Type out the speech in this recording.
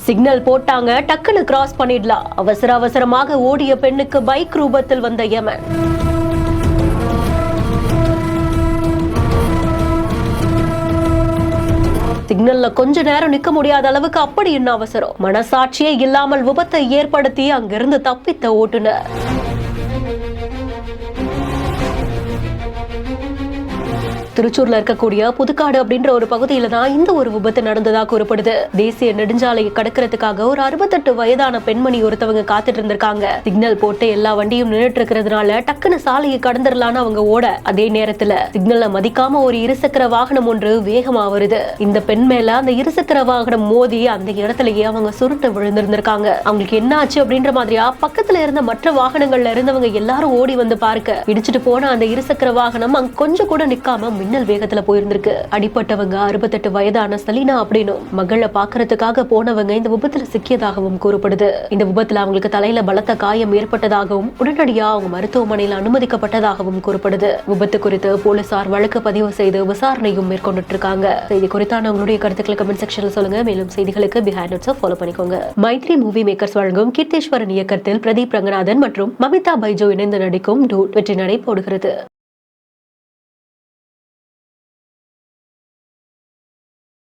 Signal போட்டாங்க, டக்குன்னு cross பண்ணிடலாம். அவசரமாக ஓடிய பெண்ணுக்கு பைக் ரூபத்தில் வந்த யமன். சிக்னல்ல கொஞ்ச நேரம் நிக்க முடியாத அளவுக்கு அப்படி என்ன அவசரம்? மனசாட்சியே இல்லாமல் விபத்தை ஏற்படுத்தி அங்கிருந்து தப்பித்த ஓட்டுநர். திருச்சூர்ல இருக்கக்கூடிய புதுக்காடு அப்படின்ற ஒரு பகுதியில தான் இந்த ஒரு விபத்து நடந்ததா கூறப்படுது. தேசிய நெடுஞ்சாலையை கடக்கிறதுக்காக ஒரு 68 வயதான பெண்மணி ஒருத்தவங்க காத்துட்டு இருந்திருக்காங்க. சிக்னல் போட்டு எல்லா வண்டியும் நின்றுட்டு இருக்கிறதுனால டக்குன்னு சாலையை கடந்துடலான்னு அவங்க ஓட, அதே நேரத்துல சிக்னல்ல மதிக்காம ஒரு இருசக்கர வாகனம் ஒன்று வேகமா வருது. இந்த பெண் மேல அந்த இருசக்கர வாகனம் மோதி அந்த இடத்துலயே அவங்க சுருட்டு விழுந்திருந்திருக்காங்க. அவங்களுக்கு என்ன ஆச்சு அப்படின்ற மாதிரியா பக்கத்துல இருந்த மற்ற வாகனங்கள்ல இருந்தவங்க எல்லாரும் ஓடி வந்து பார்க்க, இடிச்சிட்டு போன அந்த இருசக்கர வாகனம் அங்க கொஞ்சம் கூட நிக்காம மின்னல் வேகத்துல போயிருந்திருக்கு. அடிப்பட்டவங்க 68 வயதான சலீனா அப்படின்னும் மகளை பாக்குறதுக்காக போனவங்க இந்த விபத்துல சிக்கியதாகவும் கூறப்படுது. இந்த விபத்துல அவங்களுக்கு தலையில பலத்த காயம் ஏற்பட்டதாகவும் உடனடியா அவங்க மருத்துவமனையில் அனுமதிக்கப்பட்டதாகவும் கூறப்படுது. விபத்து குறித்து போலீசார் வழக்கு பதிவு செய்து விசாரணையும் மேற்கொண்டுட்டு இருக்காங்க. செய்தி குறித்தான உங்களுடைய கருத்துக்களை கமெண்ட் செக்ஷன்ல சொல்லுங்க. மேலும் செய்திகளுக்கு பிஹைண்ட் நோட்ஸை ஃபாலோ பண்ணிக்கோங்க. மைத்ரி மூவி மேக்கர்ஸ் வழங்கும் கீர்த்தேஸ்வரன் இயக்கத்தில் பிரதீப் ரங்கநாதன் மற்றும் மமிதா பைஜோ இணைந்து நடிக்கும் டூட் வெற்றி நடை போடுகிறது.